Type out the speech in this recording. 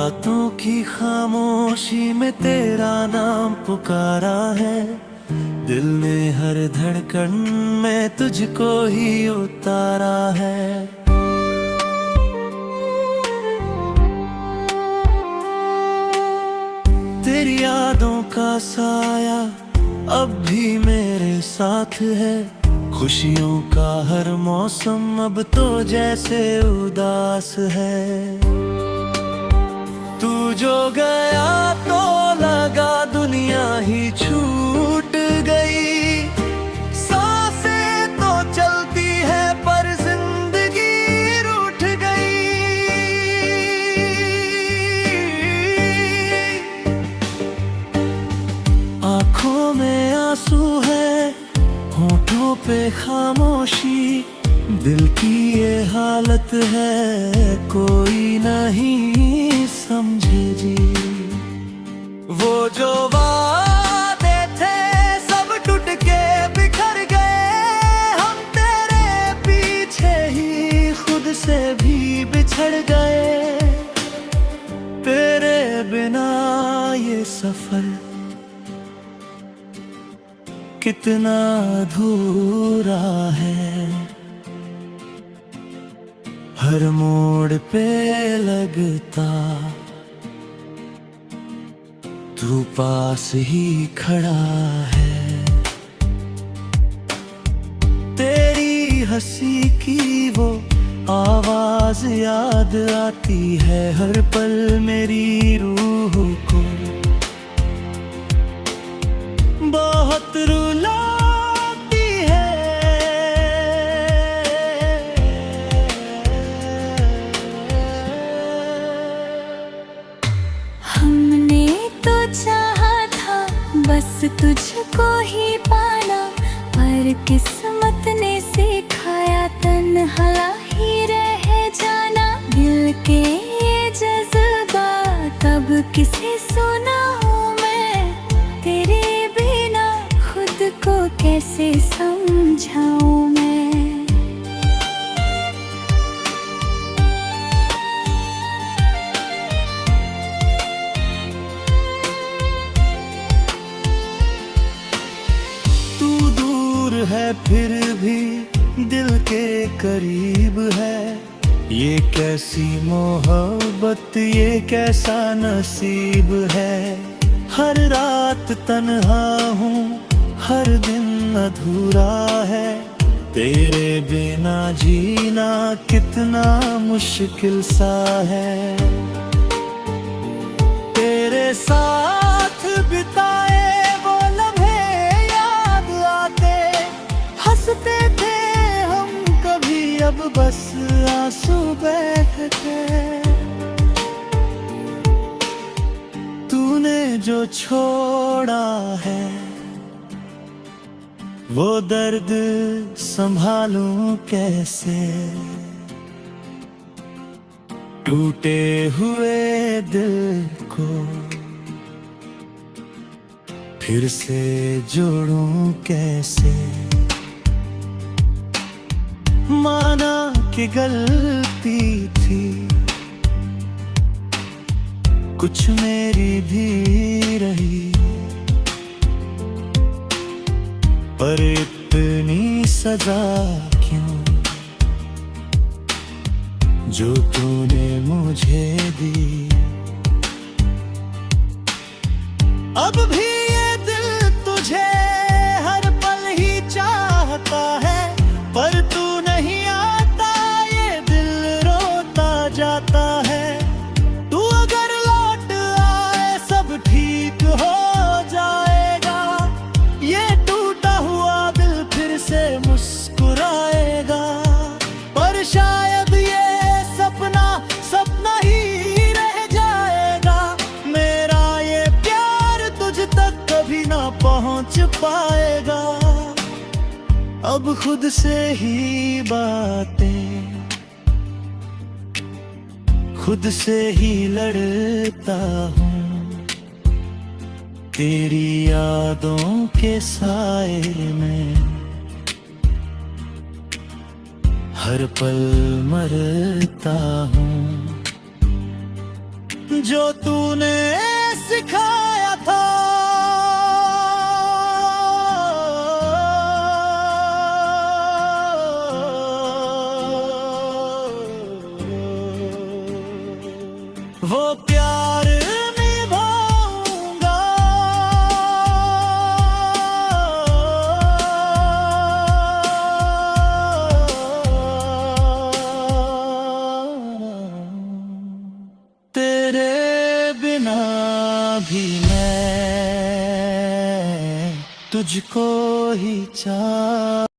रातों की खामोशी में तेरा नाम पुकारा है। दिल ने हर धड़कन में तुझको ही उतारा है। तेरी यादों का साया अब भी मेरे साथ है। खुशियों का हर मौसम अब तो जैसे उदास है। तू जो गया तो लगा दुनिया ही छूट गई। सांसें तो चलती है पर जिंदगी रूठ गई। आंखों में आंसू है, होठों पे खामोशी। दिल की ये हालत है, कोई नहीं समझे जी। वो जो वादे थे सब टूट के बिखर गए। हम तेरे पीछे ही खुद से भी बिछड़ गए। तेरे बिना ये सफर कितना अधूरा है। हर मोड़ पे लगता तू पास ही खड़ा है। तेरी हंसी की वो आवाज याद आती है हर पल मेरी रूह को। बहुत रुलाती है। हमने तो चाहा था बस तुझको ही पाना, पर किस्मत ने सिखाया तन्हा ही रह जाना। दिल के ये जज्बात अब किसे सुनाऊं मैं, तेरे बिना खुद को कैसे समझाऊं मैं। है फिर भी दिल के करीब है। ये कैसी मोहब्बत, ये कैसा नसीब है। हर रात तन्हा हूँ, हर दिन अधूरा है। तेरे बिना जीना कितना मुश्किल सा है। तेरे साथ बिताए वो लम्हे याद आते। हंसते थे हम कभी, अब बस आंसू बहते। तूने जो छोड़ा है वो दर्द संभालूं कैसे। टूटे हुए दिल को फिर से जोड़ूं कैसे। माना कि गलती थी कुछ मेरी भी रही, पर इतनी सजा क्यों जो तूने मुझे दी। अब भी ये दिल तुझे हर पल ही चाहता है, पर तू नहीं आता ये दिल रोता जाता है। तू अगर लौट आए सब ठीक हो जाएगा। ये टूटा हुआ दिल फिर से मुस्कुराएगा। पर शायद ये सपना सपना ही रह जाएगा। मेरा ये प्यार तुझ तक कभी ना पहुंच पाएगा। अब खुद से ही बातें खुद से ही लड़ता हूँ। तेरी यादों के साए में हर पल मरता हूँ। जो तूने सिखाया था। वो प्यार निभाऊंगा। तेरे बिना भी मैं तुझको ही चाह